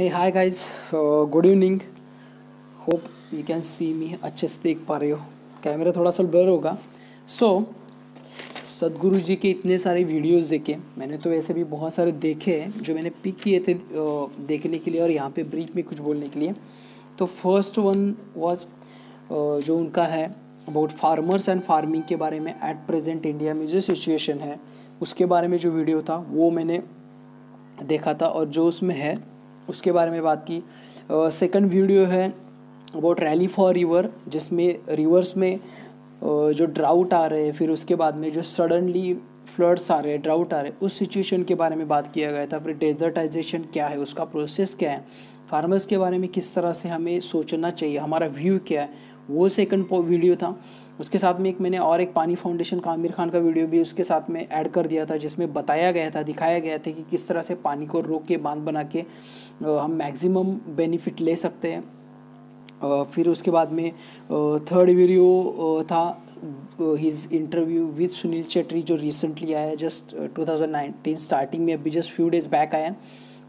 Hey, hi guys, good evening. Hope you can see me. अच्छे से देख पा रहे हो. कैमरा थोड़ा सा ब्लर होगा. सदगुरु जी के इतने सारे वीडियोस देखे. मैंने तो वैसे भी बहुत सारे देखे हैं जो मैंने पिक किए थे देखने के लिए और यहाँ पे ब्रीफ में कुछ बोलने के लिए. तो फर्स्ट वन वाज जो उनका है अबाउट फार्मर्स एंड फार्मिंग के बारे में. एट प्रेजेंट इंडिया में जो सिचुएशन है उसके बारे में जो वीडियो था वो मैंने देखा था और जो उसमें है उसके बारे में बात की. सेकंड वीडियो है अबाउट रैली फॉर रिवर, जिसमें रिवर्स में जो ड्राउट आ रहे हैं, फिर उसके बाद में जो सडनली फ्लड्स आ रहे हैं, ड्राउट आ रहे हैं, उस सिचुएशन के बारे में बात किया गया था. फिर डेजर्टाइजेशन क्या है, उसका प्रोसेस क्या है, फार्मर्स के बारे में किस तरह से हमें सोचना चाहिए, हमारा व्यू क्या है, वो सेकंड वीडियो था. उसके साथ में मैंने और एक पानी फाउंडेशन का आमिर खान का वीडियो भी उसके साथ में ऐड कर दिया था, जिसमें बताया गया था, दिखाया गया था कि किस तरह से पानी को रोक के बांध बना के हम मैक्सिमम बेनिफिट ले सकते हैं. फिर उसके बाद में थर्ड वीडियो था his interview with Sunil Chhetri, जो रिसेंटली आया जस्ट 2019 स्टार्टिंग में, अभी जस्ट फ्यू डेज बैक आया.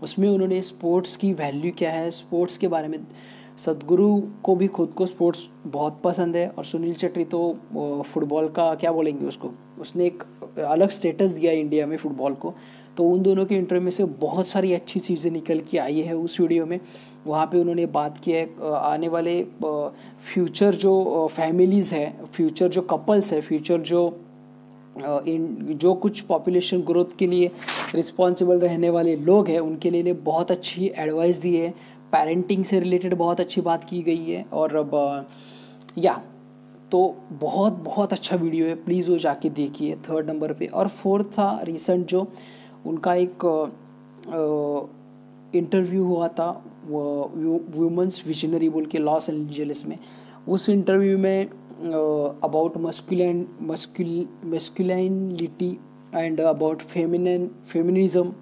उसमें उन्होंने स्पोर्ट्स की वैल्यू क्या है, स्पोर्ट्स के बारे में. सदगुरु को भी खुद को स्पोर्ट्स बहुत पसंद है और सुनील चेत्री तो फुटबॉल का क्या बोलेंगे उसको, उसने एक अलग स्टेटस दिया इंडिया में फुटबॉल को. तो उन दोनों के इंटरव्यू में से बहुत सारी अच्छी चीज़ें निकल के आई है उस वीडियो में. वहाँ पे उन्होंने बात की है आने वाले फ्यूचर जो फैमिलीज़ है, फ्यूचर जो कपल्स है, फ्यूचर जो कुछ पॉपुलेशन ग्रोथ के लिए रिस्पॉन्सिबल रहने वाले लोग हैं, उनके लिए बहुत अच्छी एडवाइस दी है. पेरेंटिंग से रिलेटेड बहुत अच्छी बात की गई है. और अब तो बहुत बहुत अच्छा वीडियो है, प्लीज़ वो जाके देखिए. थर्ड नंबर पे. और फोर्थ था रिसेंट जो उनका एक इंटरव्यू हुआ था वुमेंस विजनरी बोल के लॉस एंजलिस में. उस इंटरव्यू में about masculinity and about feminism,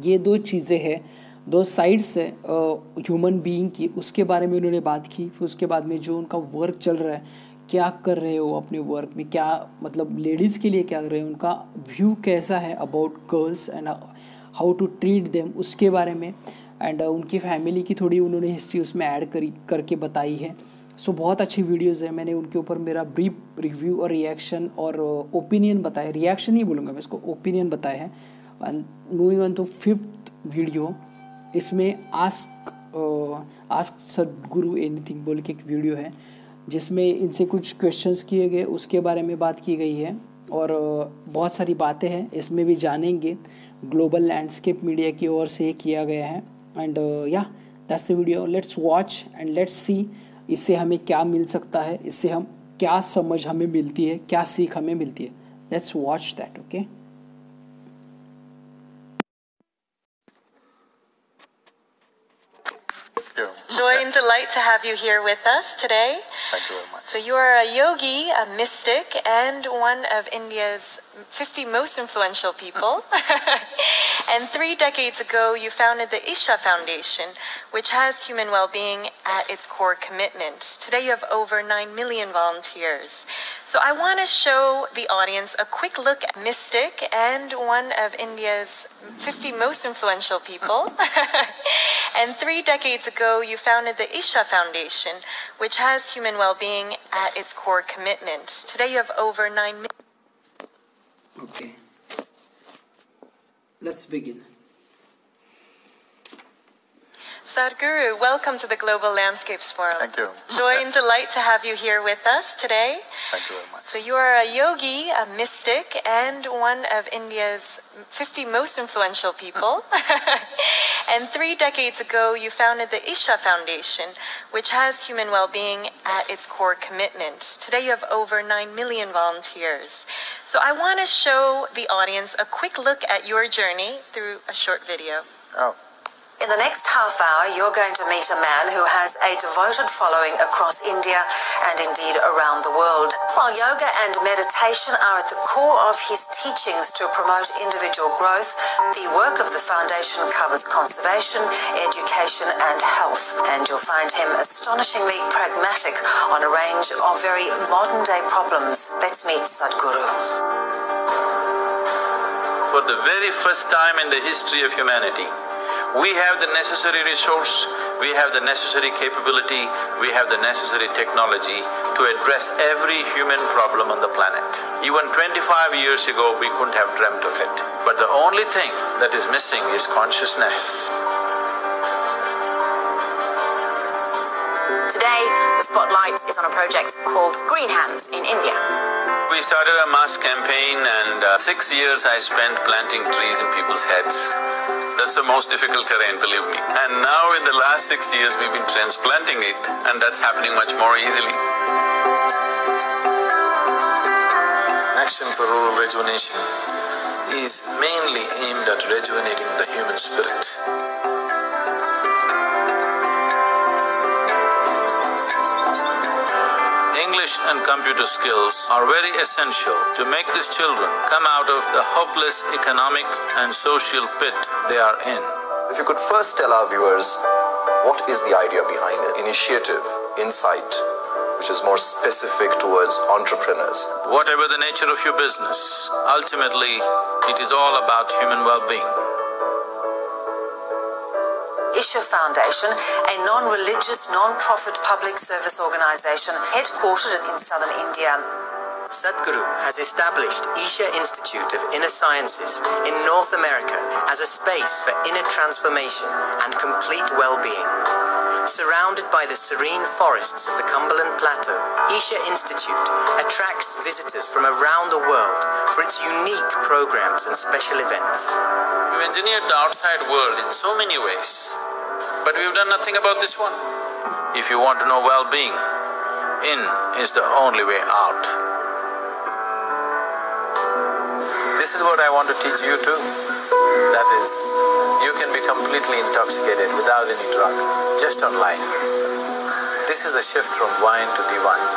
ये दो चीज़ें हैं, दो साइड्स है ह्यूमन बीइंग की, उसके बारे में उन्होंने बात की. फिर उसके बाद में जो उनका वर्क चल रहा है, क्या कर रहे हो अपने वर्क में, क्या मतलब लेडीज़ के लिए क्या कर रहे हैं, उनका व्यू कैसा है about girls and how to treat them, उसके बारे में. एंड उनकी फैमिली की थोड़ी उन्होंने हिस्ट्री उसमें ऐड करके बताई है. सो बहुत अच्छी वीडियोस है. मैंने उनके ऊपर मेरा ब्रीफ रिव्यू और रिएक्शन और ओपिनियन बताया, रिएक्शन ही बोलूँगा मैं इसको, ओपिनियन बताया है. And moving on to fifth video, इसमें आस्क सदगुरु एनीथिंग बोल के एक वीडियो है, जिसमें इनसे कुछ क्वेश्चंस किए गए, उसके बारे में बात की गई है. और बहुत सारी बातें हैं इसमें भी जानेंगे, ग्लोबल लैंडस्केप मीडिया की ओर से किया गया है. And that's the video. Let's watch and let's see इससे हमें क्या मिल सकता है, इससे हम क्या समझ हमें मिलती है, क्या सीख हमें मिलती है. Let's watch that. Okay. Joy and delight to have you here with us today. Thank you very much. So you are a yogi, a mystic, and one of India's 50 most influential people. And 3 decades ago, you founded the Isha Foundation, which has human well-being at its core commitment. Today, you have over 9 million volunteers. So I want to show the audience a quick look at mystic and one of India's 50 most influential people. And 3 decades ago, you founded the Isha Foundation, which has human well-being at its core commitment. Today, you have over 9 million. Okay. Let's begin. SADHGURU, welcome to the Global Landscapes Forum. Thank you. Joy and delight to have you here with us today. Thank you very much. So you are a yogi, a mystic, and one of India's 50 most influential people. And 3 decades ago, you founded the Isha Foundation, which has human well-being at its core commitment. Today, you have over 9 million volunteers. So I want to show the audience a quick look at your journey through a short video. Oh. In the next half hour, you're going to meet a man who has a devoted following across India and indeed around the world. While yoga and meditation are at the core of his teachings to promote individual growth, the work of the foundation covers conservation, education and health. And you'll find him astonishingly pragmatic on a range of very modern-day problems. Let's meet Sadhguru. For the very first time in the history of humanity, We have the necessary resource, we have the necessary capability, we have the necessary technology to address every human problem on the planet. Even 25 years ago, we couldn't have dreamt of it. But the only thing that is missing is consciousness. Today, the spotlight is on a project called Green Hands in India. We started a mass campaign and 6 years I spent planting trees in people's heads. That's the most difficult terrain, believe me. And now in the last 6 years we've been transplanting it, and that's happening much more easily. Action for Rural Rejuvenation is mainly aimed at rejuvenating the human spirit. English and computer skills are very essential to make these children come out of the hopeless economic and social pit they are in. If you could first tell our viewers, what is the idea behind it? Initiative, insight, which is more specific towards entrepreneurs. Whatever the nature of your business, ultimately it is all about human well-being. Isha Foundation, a non-religious, non-profit public service organization headquartered in southern India. SADHGURU has established Isha Institute of Inner Sciences in North America as a space for inner transformation and complete well-being. Surrounded by the serene forests of the Cumberland Plateau, Isha Institute attracts visitors from around the world for its unique programs and special events. We've engineered the outside world in so many ways, but we've done nothing about this one. If you want to know well-being, in is the only way out. This is what I want to teach you too. That is, you can be completely intoxicated without any drug, just on life. This is a shift from wine to divine.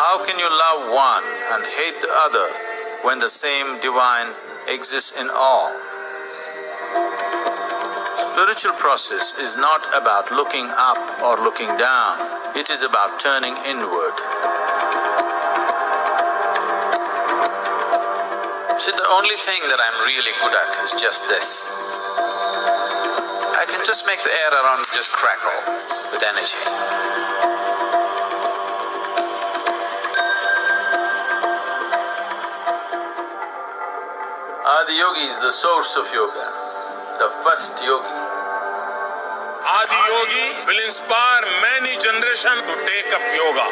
How can you love one and hate the other when the same divine exists in all? Spiritual process is not about looking up or looking down. It is about turning inward. See, the only thing that I'm really good at is just this. I can just make the air around me just crackle with energy. Adi Yogi is the source of yoga, the first yogi. Adi Yogi will inspire many generations to take up yoga.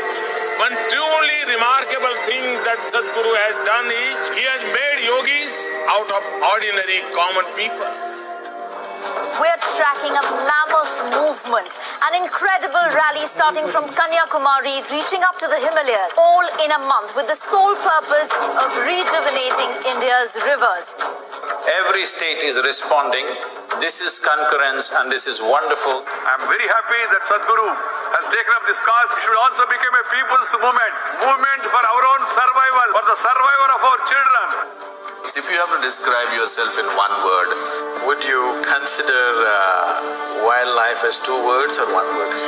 One truly remarkable thing that Sadhguru has done is he has made yogis out of ordinary common people. We're tracking a mammoth movement, an incredible rally starting from Kanyakumari, reaching up to the Himalayas, all in a month with the sole purpose of rejuvenating India's rivers. Every state is responding. This is concurrence and this is wonderful. I'm very happy that Sadhguru has taken up this cause. It should also become a people's movement for our own survival, for the survival of our children. If you have to describe yourself in one word, would you consider wildlife as 2 words or 1 word?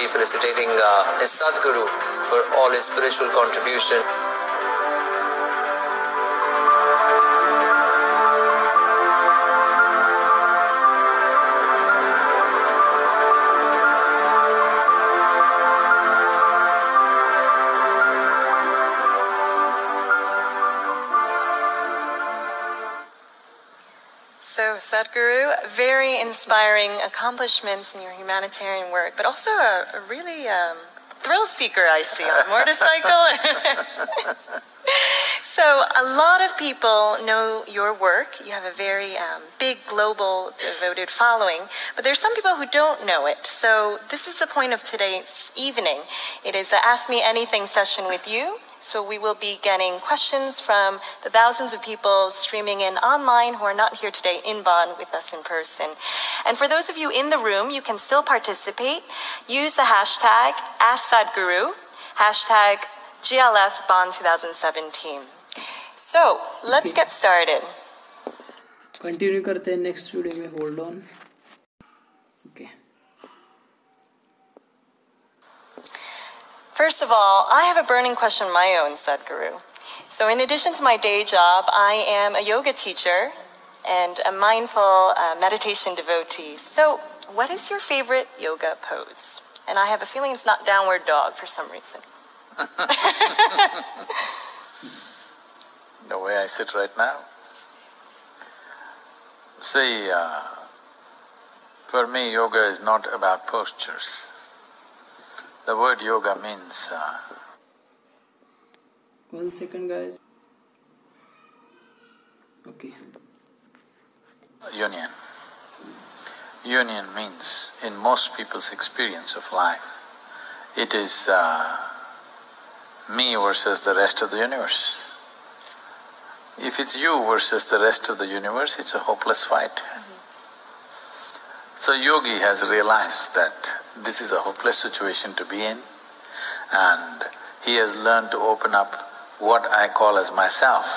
Felicitating his Sadhguru for all his spiritual contribution. So, Sadhguru, very inspiring accomplishments in your humanitarian work, but also a really thrill seeker, I see, on a motorcycle. So, a lot of people know your work. You have a very big, global, devoted following, but there's some people who don't know it. So, this is the point of today's evening. It is the Ask Me Anything session with you. So we will be getting questions from the thousands of people streaming in online who are not here today in Bonn with us in person. And for those of you in the room, you can still participate. Use the hashtag #AskSadhGuru, hashtag GLF Bonn 2017. So let's get started. Continue करते हैं next video में. Hold on. Okay. First of all, I have a burning question of my own, Sadhguru. So in addition to my day job, I am a yoga teacher and a mindful meditation devotee. So what is your favorite yoga pose? And I have a feeling it's not downward dog for some reason. The way I sit right now. See, for me yoga is not about postures. The word yoga means… 1 second guys. Okay. Union. Union means, in most people's experience of life, it is me versus the rest of the universe. If it's you versus the rest of the universe, it's a hopeless fight. So yogi has realized that this is a hopeless situation to be in, and he has learned to open up what I call as myself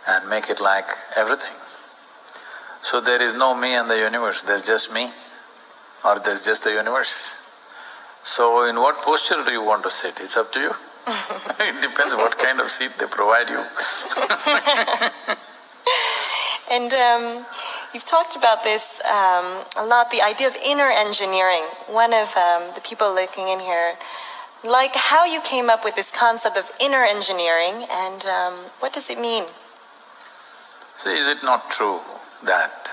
and make it like everything. So there is no me in the universe, there's just me, or there's just the universe. So in what posture do you want to sit? It's up to you. It depends what kind of seat they provide you. And you've talked about this a lot, the idea of inner engineering. One of the people looking in here, like how you came up with this concept of inner engineering, and what does it mean? So is it not true that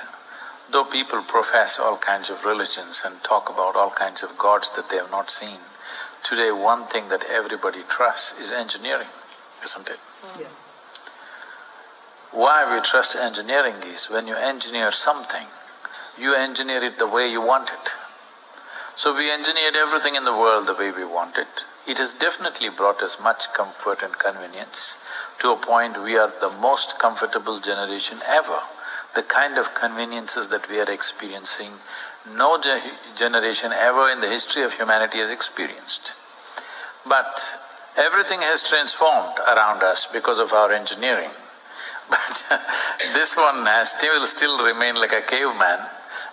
though people profess all kinds of religions and talk about all kinds of gods that they have not seen, today one thing that everybody trusts is engineering, isn't it? Yeah. Why we trust engineering is, when you engineer something, you engineer it the way you want it. So we engineered everything in the world the way we want it. It has definitely brought us much comfort and convenience, to a point we are the most comfortable generation ever. The kind of conveniences that we are experiencing, no generation ever in the history of humanity has experienced. But everything has transformed around us because of our engineering. But this one will still remain like a caveman,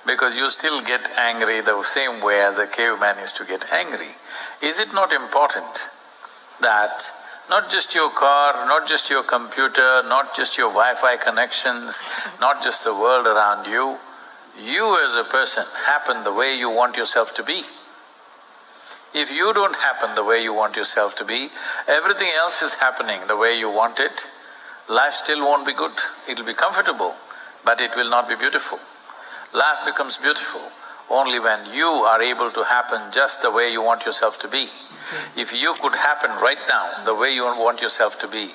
because you still get angry the same way as a caveman used to get angry. Is it not important that not just your car, not just your computer, not just your Wi-Fi connections, not just the world around you, you as a person happen the way you want yourself to be? If you don't happen the way you want yourself to be, everything else is happening the way you want it, life still won't be good. It'll be comfortable, but it will not be beautiful. Life becomes beautiful only when you are able to happen just the way you want yourself to be. If you could happen right now the way you want yourself to be,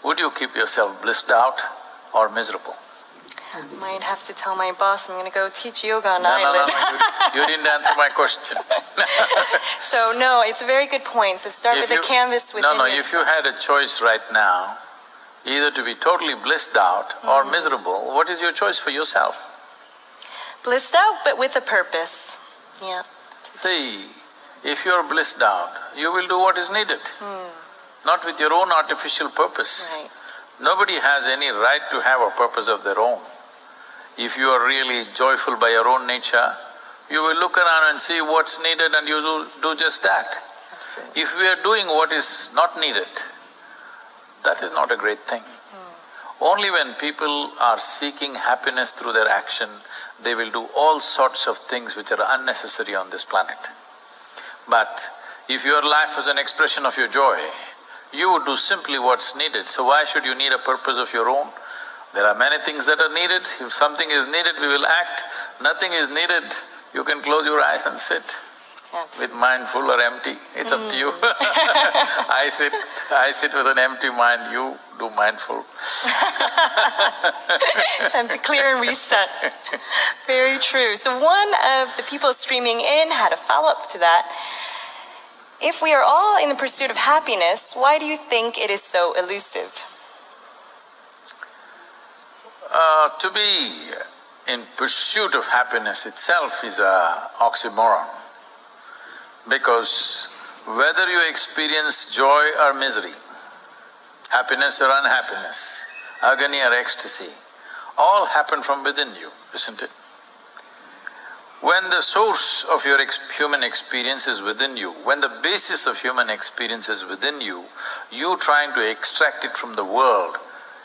would you keep yourself blissed out or miserable? Might have to tell my boss I'm going to go teach yoga on No, island. you didn't answer my question. So no, it's a very good point. So start with the canvas within if you had a choice right now, either to be totally blissed out or miserable, what is your choice for yourself? Blissed out, but with a purpose. Yeah. See, if you're blissed out, you will do what is needed, not with your own artificial purpose. Right. Nobody has any right to have a purpose of their own. If you are really joyful by your own nature, you will look around and see what's needed and you do just that. Absolutely. If we are doing what is not needed, that is not a great thing. Only when people are seeking happiness through their action, they will do all sorts of things which are unnecessary on this planet. But if your life is an expression of your joy, you would do simply what's needed. So why should you need a purpose of your own? There are many things that are needed. If something is needed, we will act. Nothing is needed, you can close your eyes and sit. With mind full or empty, it's up to you. I sit with an empty mind, you do mindful. Time to clear and reset. Very true. So one of the people streaming in had a follow-up to that. if we are all in the pursuit of happiness, why do you think it is so elusive? To be in pursuit of happiness itself is a oxymoron, because whether you experience joy or misery, happiness or unhappiness, agony or ecstasy, all happen from within you, isn't it? When the source of your human experience is within you, when the basis of human experience is within you, you trying to extract it from the world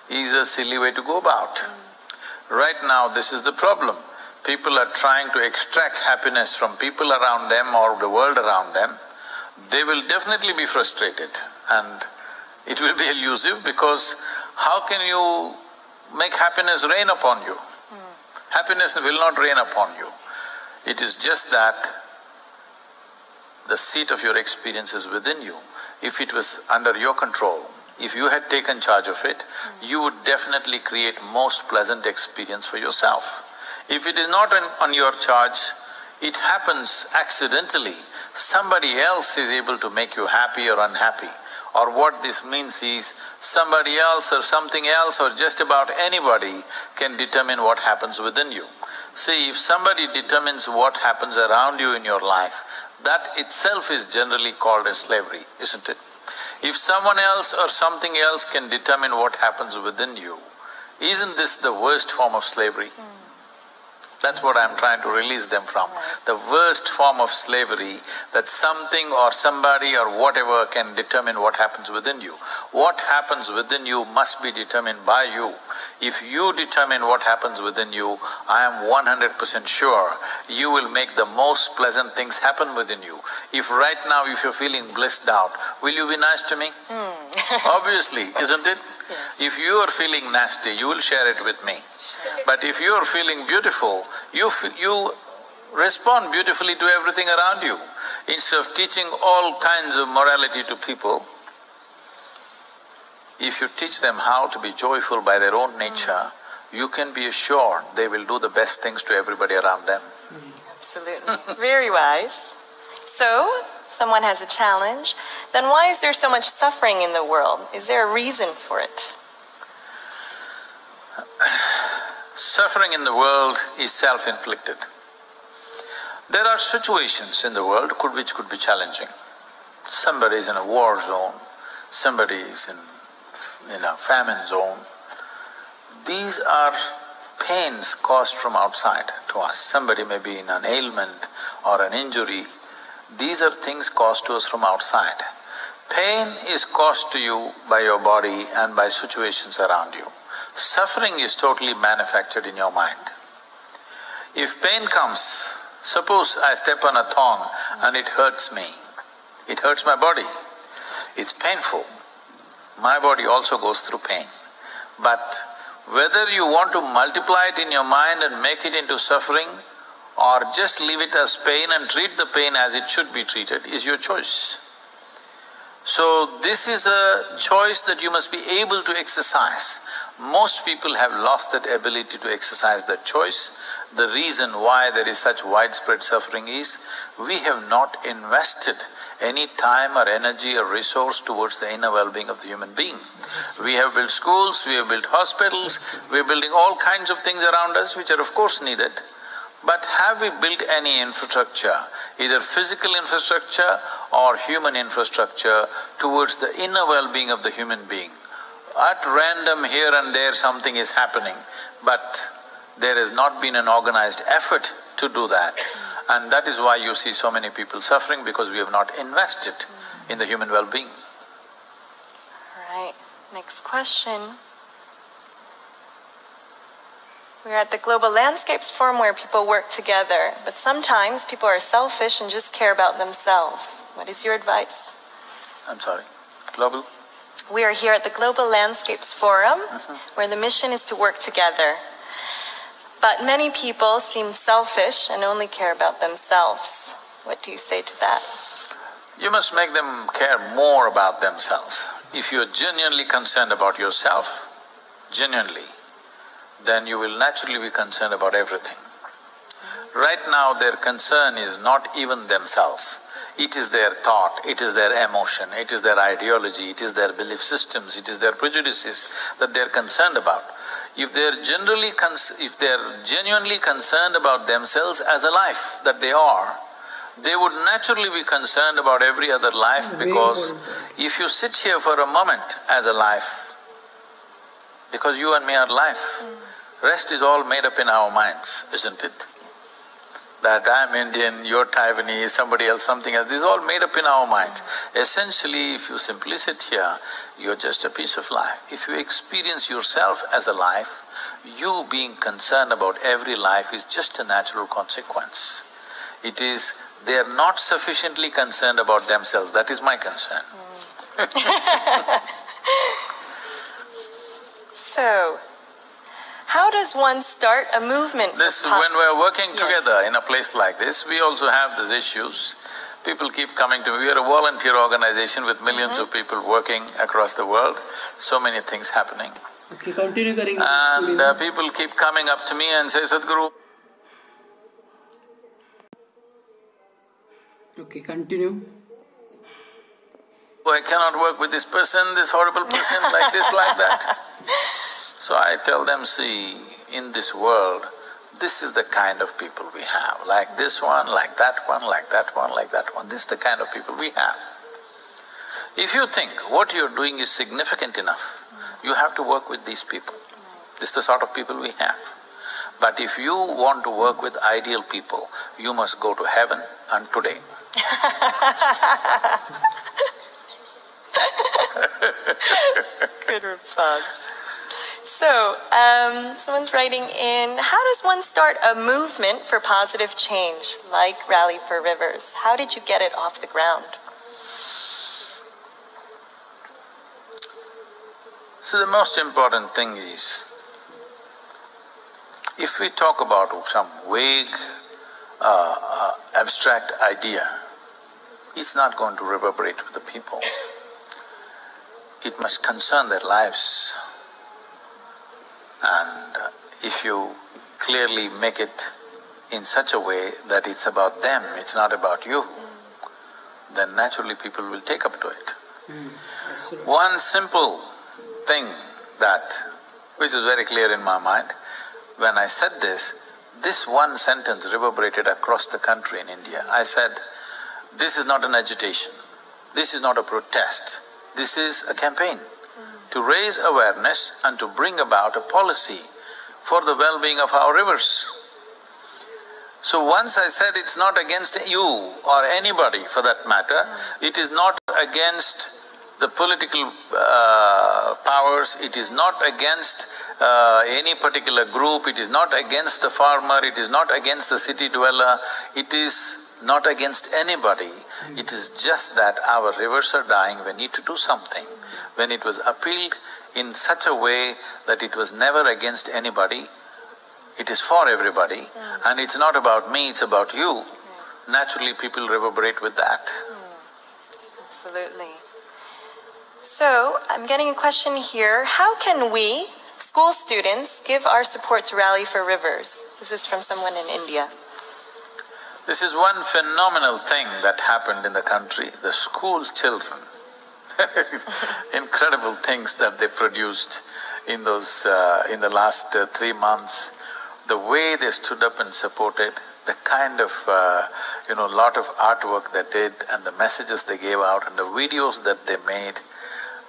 is a silly way to go about. Right now, this is the problem. People are trying to extract happiness from people around them or the world around them. They will definitely be frustrated and it will be elusive, because how can you make happiness rain upon you? Happiness will not rain upon you. It is just that the seat of your experience is within you. If it was under your control, if you had taken charge of it, you would definitely create most pleasant experience for yourself. If it is not on your charge, it happens accidentally. Somebody else is able to make you happy or unhappy. Or what this means is, somebody else or something else or just about anybody can determine what happens within you. See, if somebody determines what happens around you in your life, that itself is generally called as slavery, isn't it? If someone else or something else can determine what happens within you, isn't this the worst form of slavery? That's what I'm trying to release them from. The worst form of slavery, that something or somebody or whatever can determine what happens within you. What happens within you must be determined by you. If you determine what happens within you, I am 100% sure you will make the most pleasant things happen within you. If right now, if you're feeling blissed out, will you be nice to me? Obviously, isn't it? Yes. If you are feeling nasty, you will share it with me. But if you are feeling beautiful, you respond beautifully to everything around you. Instead of teaching all kinds of morality to people, if you teach them how to be joyful by their own nature, you can be assured they will do the best things to everybody around them. Absolutely. Very wise. So, someone has a challenge, then why is there so much suffering in the world? Is there a reason for it? Suffering in the world is self-inflicted. There are situations in the world which could be challenging. Somebody is in a war zone, somebody is in a famine zone. These are pains caused from outside to us. Somebody may be in an ailment or an injury. These are things caused to us from outside. Pain is caused to you by your body and by situations around you. Suffering is totally manufactured in your mind. If pain comes, suppose I step on a thorn and it hurts me, it hurts my body, it's painful. My body also goes through pain. But whether you want to multiply it in your mind and make it into suffering, or just leave it as pain and treat the pain as it should be treated, is your choice. So this is a choice that you must be able to exercise. Most people have lost that ability to exercise that choice. The reason why there is such widespread suffering is, we have not invested any time or energy or resource towards the inner well-being of the human being. We have built schools, we have built hospitals, we are building all kinds of things around us which are of course needed. But have we built any infrastructure, either physical infrastructure or human infrastructure, towards the inner well-being of the human being? At random, here and there, something is happening, but there has not been an organized effort to do that. And that is why you see so many people suffering, because we have not invested in the human well-being. All right, next question. We're at the Global Landscapes Forum where people work together, but sometimes people are selfish and just care about themselves. What is your advice? I'm sorry, global? We are here at the Global Landscapes Forum, where the mission is to work together. But many people seem selfish and only care about themselves. What do you say to that? You must make them care more about themselves. If you're genuinely concerned about yourself, genuinely, then you will naturally be concerned about everything. Right now, their concern is not even themselves. It is their thought, it is their emotion, it is their ideology, it is their belief systems, it is their prejudices that they're concerned about. If they're genuinely concerned about themselves as a life that they are, they would naturally be concerned about every other life, because if you sit here for a moment as a life, because you and me are life, rest is all made up in our minds, isn't it? That I'm Indian, you're Taiwanese, somebody else, something else, this is all made up in our minds. Essentially, if you simply sit here, you're just a piece of life. If you experience yourself as a life, you being concerned about every life is just a natural consequence. It is, they're not sufficiently concerned about themselves, that is my concern. So, how does one start a movement? When we're working together in a place like this, we also have these issues. People keep coming to me. We are a volunteer organization with millions of people working across the world, so many things happening. Okay, continue करेंगे. And people keep coming up to me and say, Sadhguru, okay, continue. I cannot work with this person, this horrible person, like this, like that. So I tell them, see, in this world, this is the kind of people we have, like this one, like that one, like that one, like that one. This is the kind of people we have. If you think what you're doing is significant enough, you have to work with these people. This is the sort of people we have. But if you want to work with ideal people, you must go to heaven and today. Good response. So, someone's writing in, how does one start a movement for positive change, like Rally for Rivers? How did you get it off the ground? So the most important thing is, if we talk about some vague, abstract idea, it's not going to reverberate with the people. It must concern their lives. And if you clearly make it in such a way that it's about them, it's not about you, then naturally people will take up to it. One simple thing which is very clear in my mind, when I said this one sentence reverberated across the country in India. I said, this is not an agitation, this is not a protest, this is a campaign to raise awareness and to bring about a policy for the well-being of our rivers. So once I said it's not against you or anybody for that matter, it is not against the political powers, it is not against any particular group, it is not against the farmer, it is not against the city dweller, it is not against anybody. It is just that our rivers are dying, we need to do something. When it was appealed in such a way that it was never against anybody, it is for everybody, and it's not about me, it's about you, naturally people reverberate with that. Absolutely. So, I'm getting a question here. How can we, school students, give our support to Rally for Rivers? This is from someone in India. This is one phenomenal thing that happened in the country. The school children, incredible things that they produced in those… in the last 3 months. The way they stood up and supported, the kind of lot of artwork they did and the messages they gave out and the videos that they made.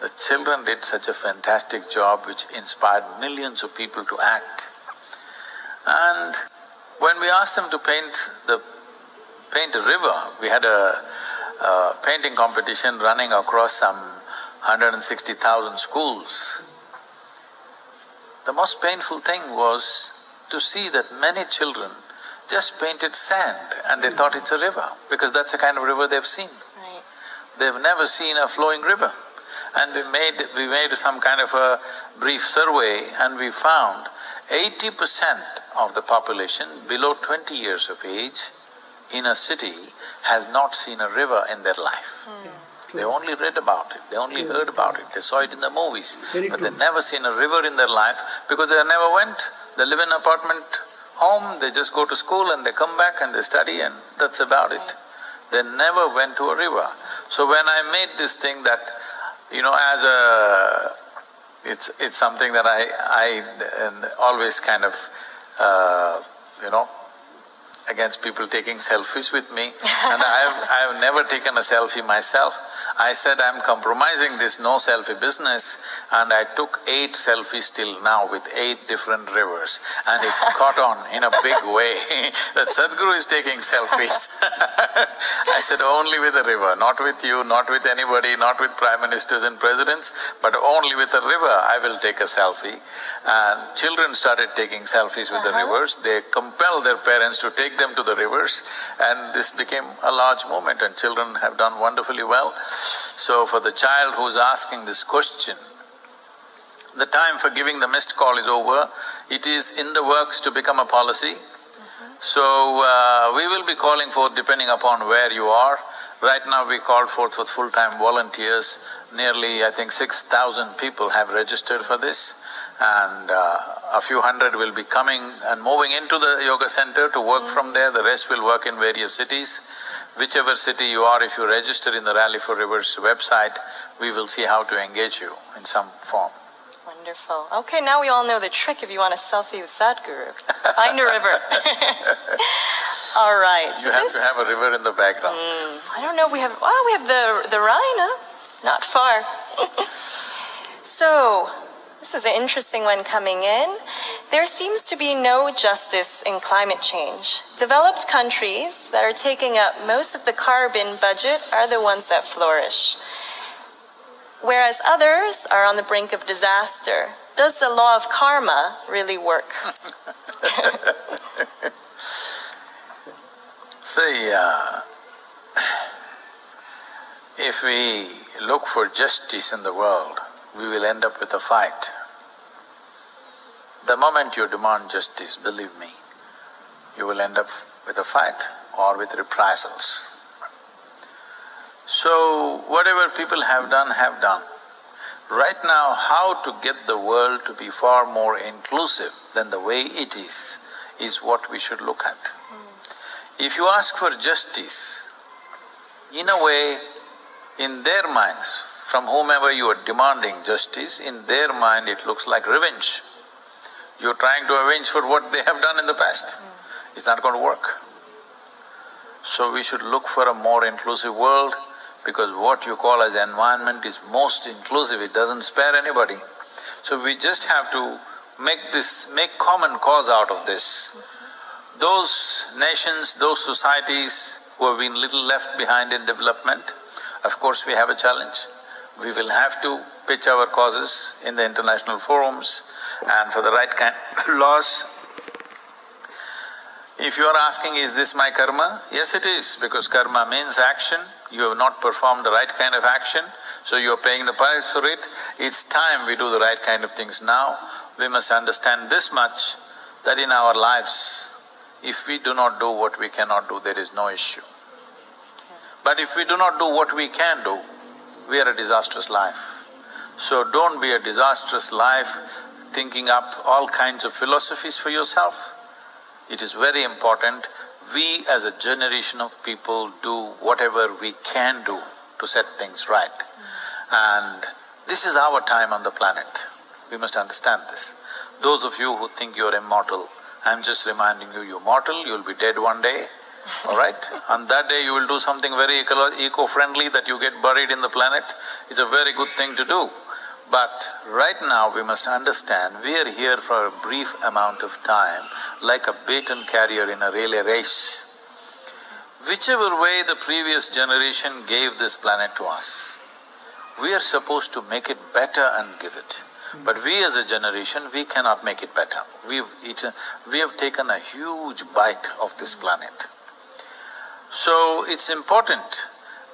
The children did such a fantastic job which inspired millions of people to act. And when we asked them to paint a river, we had a painting competition running across some 160,000 schools. The most painful thing was to see that many children just painted sand and they thought it's a river, because that's the kind of river they've seen. Right. They've never seen a flowing river. And we made some kind of a brief survey and we found 80% of the population below 20 years of age in a city has not seen a river in their life. They only read about it, they only heard about it, they saw it in the movies, but they've never seen a river in their life because they never went. They live in an apartment home, they just go to school and they come back and they study and that's about it. They never went to a river. So when I made this thing that, as it's something that I always kind of, against people taking selfies with me, and I have never taken a selfie myself. I said I'm compromising this no selfie business, and I took 8 selfies till now with 8 different rivers, and it caught on in a big way that Sadhguru is taking selfies. I said only with a river, not with you, not with anybody, not with prime ministers and presidents, but only with a river I will take a selfie. And children started taking selfies with the rivers. They compelled their parents to take them to the rivers, and this became a large movement, and children have done wonderfully well. So for the child who's asking this question, the time for giving the missed call is over. It is in the works to become a policy. So we will be calling forth depending upon where you are. Right now we called forth for full-time volunteers. Nearly, I think, 6,000 people have registered for this, and a few hundred will be coming and moving into the yoga center to work from there. The rest will work in various cities. Whichever city you are, if you register in the Rally for Rivers website, we will see how to engage you in some form. Wonderful. Okay, now we all know the trick if you want a selfie with Sadhguru. Find a river. All right. You have to have a river in the background. I don't know if we have… oh, we have the Rhine, huh? Not far. So, this is an interesting one coming in. There seems to be no justice in climate change. Developed countries that are taking up most of the carbon budget are the ones that flourish, whereas others are on the brink of disaster. Does the law of karma really work? See, if we look for justice in the world, we will end up with a fight. The moment you demand justice, believe me, you will end up with a fight or with reprisals. So, whatever people have done, have done. Right now, how to get the world to be far more inclusive than the way it is what we should look at. If you ask for justice, in a way, in their minds, from whomever you are demanding justice, in their mind it looks like revenge. You're trying to avenge for what they have done in the past. It's not going to work. So we should look for a more inclusive world, because what you call as environment is most inclusive, it doesn't spare anybody. So we just have to make common cause out of this. Those nations, those societies who have been little left behind in development, of course we have a challenge. We will have to pitch our causes in the international forums and for the right kind of laws. If you are asking, is this my karma? Yes, it is, because karma means action. You have not performed the right kind of action, so you are paying the price for it. It's time we do the right kind of things now. We must understand this much, that in our lives, if we do not do what we cannot do, there is no issue. But if we do not do what we can do, we are a disastrous life. So don't be a disastrous life thinking up all kinds of philosophies for yourself. It is very important we as a generation of people do whatever we can do to set things right. And this is our time on the planet. We must understand this. Those of you who think you're immortal, I'm just reminding you, you're mortal, you'll be dead one day, all right? On that day you will do something very eco-friendly, that you get buried in the planet. It's a very good thing to do. But right now we must understand, we are here for a brief amount of time, like a baton carrier in a relay race. Whichever way the previous generation gave this planet to us, we are supposed to make it better and give it. But we as a generation, we cannot make it better. We have taken a huge bite of this planet. So it's important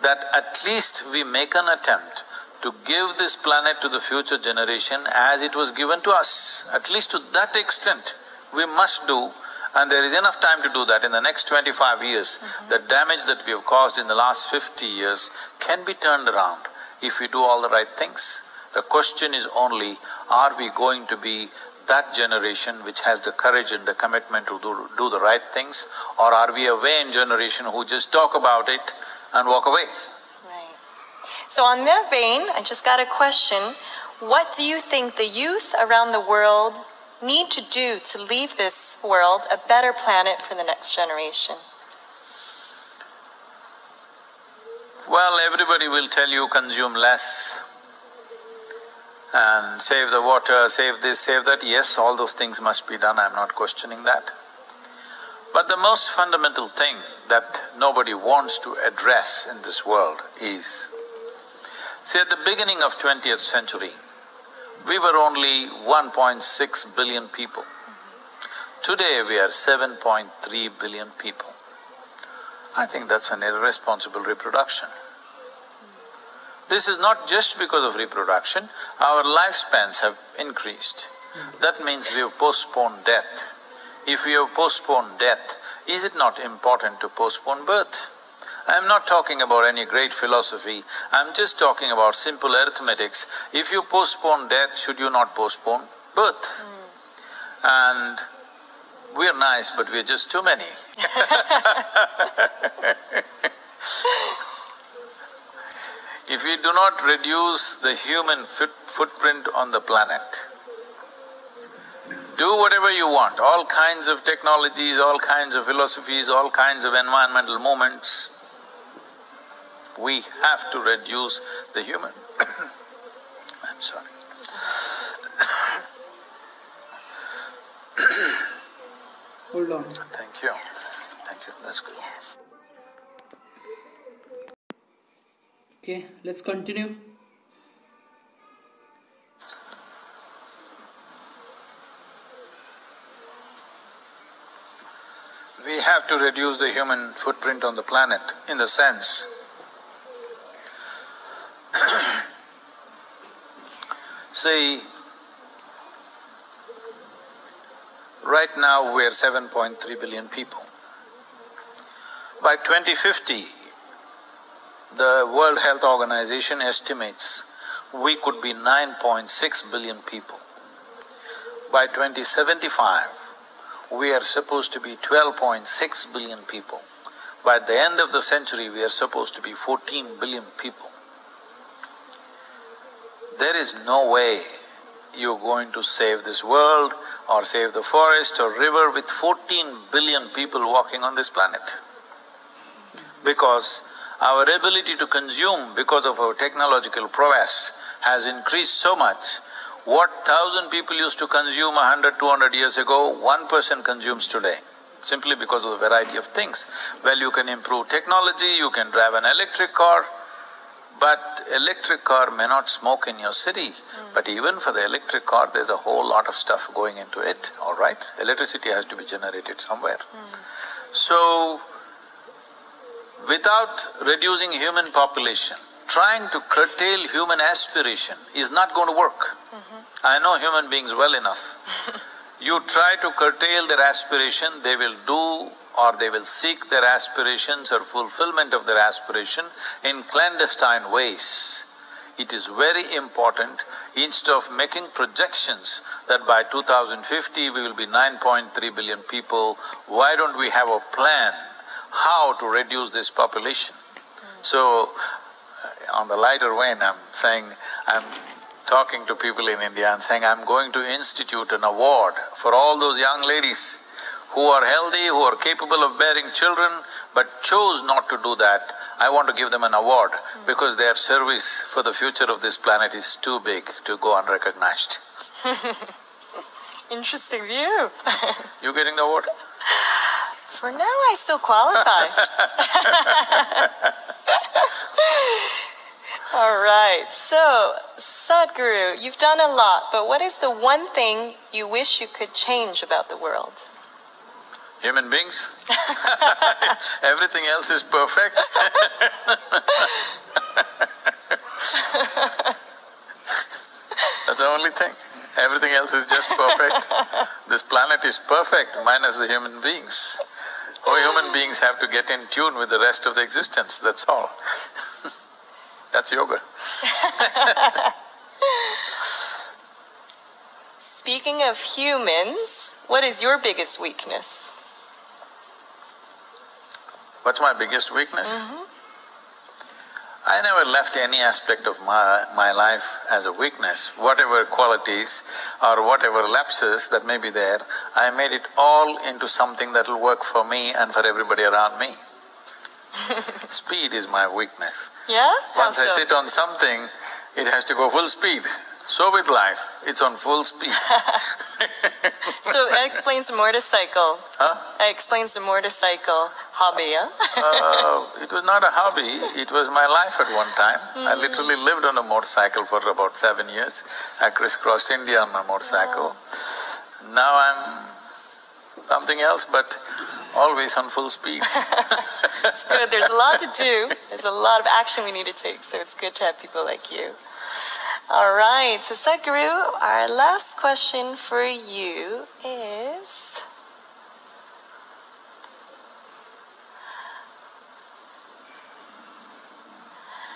that at least we make an attempt to give this planet to the future generation as it was given to us. At least to that extent we must do, and there is enough time to do that. In the next 25 years, the damage that we have caused in the last 50 years can be turned around if we do all the right things. The question is only, are we going to be that generation which has the courage and the commitment to do the right things, or are we a vain generation who just talk about it and walk away? Right. So on that vein, I just got a question. What do you think the youth around the world need to do to leave this world a better planet for the next generation? Well, everybody will tell you consume less and save the water, save this, save that. Yes, all those things must be done, I'm not questioning that. But the most fundamental thing that nobody wants to address in this world is, see, at the beginning of 20th century, we were only 1.6 billion people. Today we are 7.3 billion people. I think that's an irresponsible reproduction. This is not just because of reproduction, our lifespans have increased. That means we have postponed death. If we have postponed death, is it not important to postpone birth? I am not talking about any great philosophy, I am just talking about simple arithmetics. If you postpone death, should you not postpone birth? And we're nice, but we're just too many. If we do not reduce the human footprint on the planet, do whatever you want, all kinds of technologies, all kinds of philosophies, all kinds of environmental movements, we have to reduce the human I'm sorry. Hold on. Thank you. Thank you, that's good. Okay, let's continue. We have to reduce the human footprint on the planet in the sense see, right now we are 7.3 billion people. By 2050, the World Health Organization estimates we could be 9.6 billion people. By 2075, we are supposed to be 12.6 billion people. By the end of the century, we are supposed to be 14 billion people. There is no way you're going to save this world or save the forest or river with 14 billion people walking on this planet. Because our ability to consume, because of our technological prowess, has increased so much. What 1,000 people used to consume 100, 200 years ago, one person consumes today, simply because of the variety of things. Well, you can improve technology, you can drive an electric car, but electric car may not smoke in your city. But even for the electric car, there's a whole lot of stuff going into it, all right? Electricity has to be generated somewhere. So, without reducing human population, trying to curtail human aspiration is not going to work. I know human beings well enough. You try to curtail their aspiration, they will do or they will seek their aspirations or fulfillment of their aspiration in clandestine ways. It is very important, instead of making projections that by 2050 we will be 9.3 billion people, why don't we have a plan how to reduce this population? So, on the lighter vein, I'm talking to people in India and saying, I'm going to institute an award for all those young ladies who are healthy, who are capable of bearing children, but chose not to do that. I want to give them an award because their service for the future of this planet is too big to go unrecognized. Interesting view. You getting the award? For now, I still qualify. All right, so Sadhguru, you've done a lot, but what is the one thing you wish you could change about the world? Human beings. Everything else is perfect. That's the only thing. Everything else is just perfect. This planet is perfect, minus the human beings. We human beings have to get in tune with the rest of the existence, that's all. That's yoga. Speaking of humans, what is your biggest weakness? What's my biggest weakness? I never left any aspect of my life as a weakness. Whatever qualities or whatever lapses that may be there, I made it all into something that will work for me and for everybody around me. Speed is my weakness. Yeah? Once I sit on something, it has to go full speed. So with life, it's on full speed. So that explains the motorcycle. Huh? That explains the motorcycle hobby, huh? It was not a hobby, it was my life at one time. I literally lived on a motorcycle for about 7 years. I crisscrossed India on my motorcycle. Now I'm something else, but always on full speed. It's good. There's a lot to do. There's a lot of action we need to take, so it's good to have people like you. All right, so Sadhguru, our last question for you is…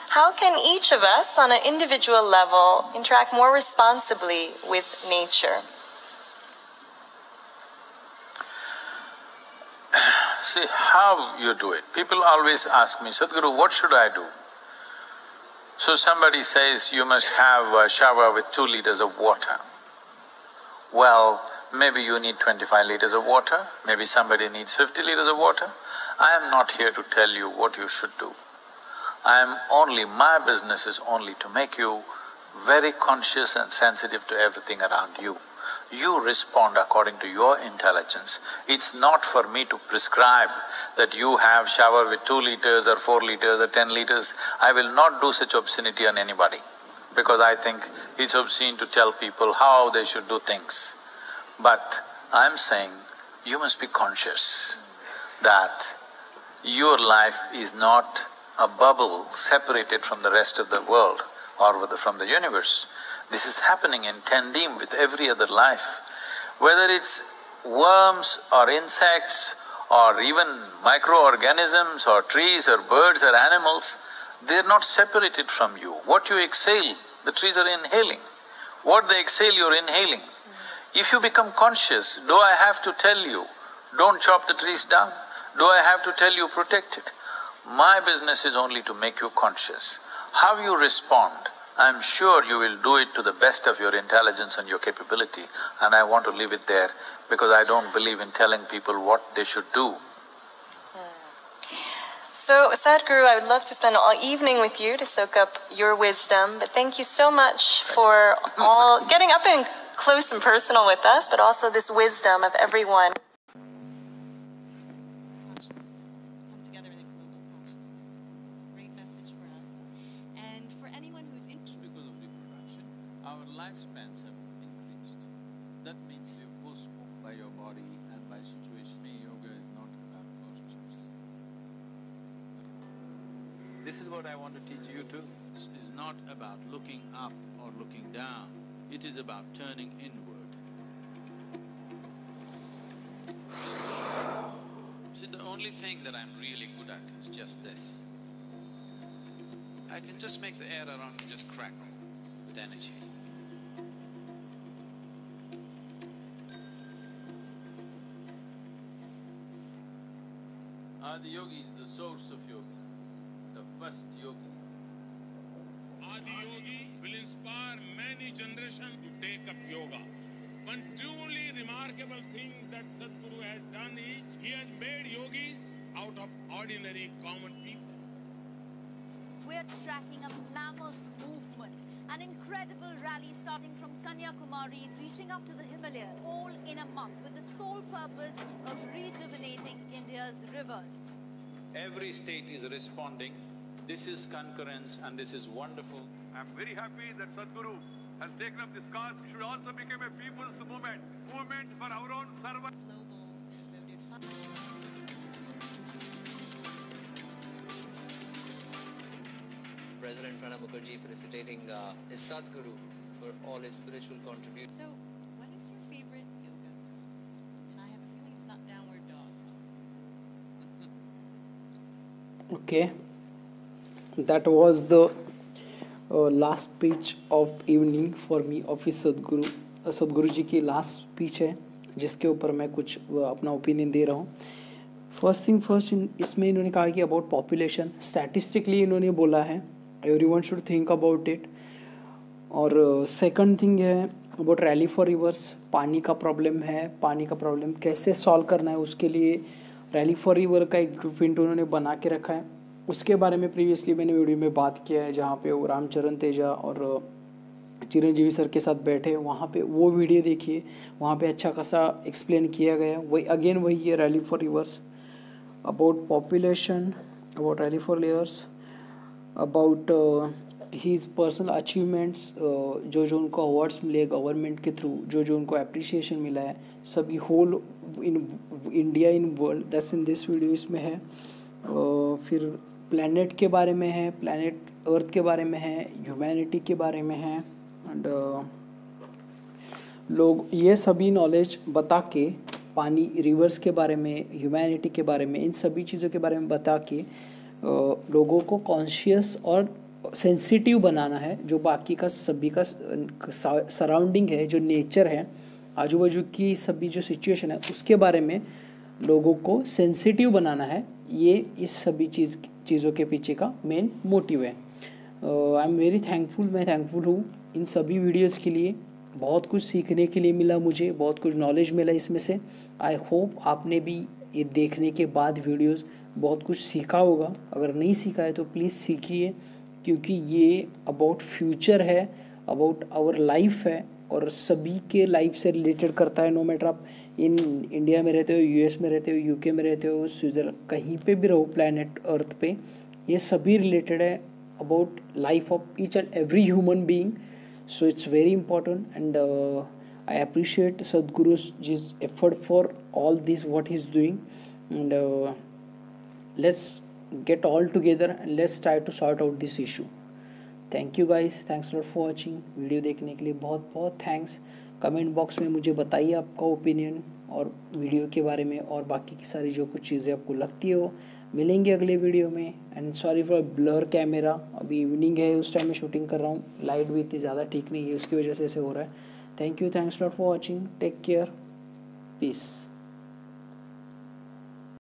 how can each of us, on an individual level, interact more responsibly with nature? See, how you do it. People always ask me, Sadhguru, what should I do? So somebody says you must have a shower with 2 liters of water. Well, maybe you need 25 liters of water, maybe somebody needs 50 liters of water. I am not here to tell you what you should do. My business is only to make you very conscious and sensitive to everything around you. You respond according to your intelligence. It's not for me to prescribe that you have shower with 2 liters or 4 liters or 10 liters. I will not do such obscenity on anybody because I think it's obscene to tell people how they should do things. But I'm saying you must be conscious that your life is not a bubble separated from the rest of the world or from the universe. This is happening in tandem with every other life. Whether it's worms or insects or even microorganisms or trees or birds or animals, they're not separated from you. What you exhale, the trees are inhaling. What they exhale, you're inhaling. If you become conscious, do I have to tell you, don't chop the trees down? Do I have to tell you, protect it? My business is only to make you conscious. How you respond, I'm sure you will do it to the best of your intelligence and your capability, and I want to leave it there because I don't believe in telling people what they should do. So, Sadhguru, I would love to spend all evening with you to soak up your wisdom, but thank you so much for all getting up and close and personal with us, but also this wisdom of everyone. Our lifespans have increased. That means we are postponed by your body and by situation. Yoga is not about postures. This is what I want to teach you too. This is not about looking up or looking down. It is about turning inward. See, the only thing that I'm really good at is just this. I can just make the air around me just crackle with energy. Adi Yogi is the source of yoga, the first yogi. Adi Yogi will inspire many generations to take up yoga. One truly remarkable thing that Sadhguru has done is, he has made yogis out of ordinary common people. We're tracking a mammoth movement, an incredible rally starting from Kanyakumari, reaching up to the Himalayas, all in a month, with the sole purpose of rejuvenating India's rivers. Every state is responding. This is concurrence and this is wonderful. I'm very happy that Sadhguru has taken up this cause. It should also become a people's movement for our own survival. President Pranab Mukherjee felicitating his Sadhguru for all his spiritual contributions. So, what is your favorite yoga pose? And I have a feeling it's not downward dog for some reason. Okay, that was the last speech of evening for me of his Sadhguru. सदगुरु जी की last speech है जिसके ऊपर मैं कुछ अपना opinion दे रहा हूँ। फर्स्ट थिंग फर्स्ट, इसमें इन्होंने कहा कि अबाउट पॉपुलेशन, स्टैटिस्टिकली इन्होंने बोला है everyone should think about it. और सेकंड थिंग है अबाउट रैली फॉर रिवर्स, पानी का प्रॉब्लम है, पानी का प्रॉब्लम कैसे सॉल्व करना है, उसके लिए रैली फॉर रिवर का एक ग्रुप उन्होंने बना के रखा है। उसके बारे में प्रीवियसली मैंने वीडियो में बात किया है, जहाँ पे वो रामचरण तेजा और चिरंजीवी सर के साथ बैठे, वहाँ पे वो वीडियो देखिए, वहाँ पे अच्छा खासा एक्सप्लेन किया गया है। वही अगेन वही है rally for reverse, about population, about rally for reverse, about his personal achievements, जो उनको अवार्ड्स मिले गवर्नमेंट के थ्रू, जो उनको अप्रिसिएशन मिला है, सभी whole in India in world, that's in this video इसमें है। फिर प्लैनेट के बारे में है, प्लैनेट अर्थ के बारे में है, ह्यूमैनिटी के बारे में है। एंड लोग ये सभी नॉलेज बता के, पानी रिवर्स के बारे में, ह्यूमैनिटी के बारे में, इन सभी चीज़ों के बारे में बता के लोगों को कॉन्शियस और सेंसिटिव बनाना है। जो बाकी का सभी का सराउंडिंग है, जो नेचर है, आजू बाजू की सभी जो सिचुएशन है, उसके बारे में लोगों को सेंसिटिव बनाना है। ये इस सभी चीज़ों के पीछे का मेन मोटिव है। आई एम वेरी थैंकफुल, मैं थैंकफुल हूँ इन सभी वीडियोस के लिए। बहुत कुछ सीखने के लिए मिला मुझे, बहुत कुछ नॉलेज मिला इसमें से। आई होप आपने भी ये देखने के बाद वीडियोस बहुत कुछ सीखा होगा। अगर नहीं सीखा है तो प्लीज़ सीखिए, क्योंकि ये अबाउट फ्यूचर है, अबाउट आवर लाइफ है और सभी के लाइफ से रिलेटेड करता है। नो मैटर आप इन इंडिया में रहते हो, यूएस में रहते हो, यूके में रहते हो, स्विट्ज़रलैंड, कहीं पे भी रहो प्लैनेट अर्थ पे, ये सभी रिलेटेड है about life of each and every human being. So it's very important, and I appreciate Sadhguru's effort for all this what he's doing, and let's get all together and let's try to sort out this issue. Thank you guys, thanks a lot for watching. Video देखने के लिए बहुत बहुत thanks. Comment box में मुझे बताइए आपका opinion और वीडियो के बारे में, और बाकी की सारी जो कुछ चीज़ें आपको लगती हो। मिलेंगे अगले वीडियो में। And sorry for blur camera, अभी इवनिंग है, उस टाइम में शूटिंग कर रहा हूँ, लाइट भी इतनी ज़्यादा ठीक नहीं है, उसकी वजह से ऐसे हो रहा है। Thank you, thanks lot for watching, take care, piece.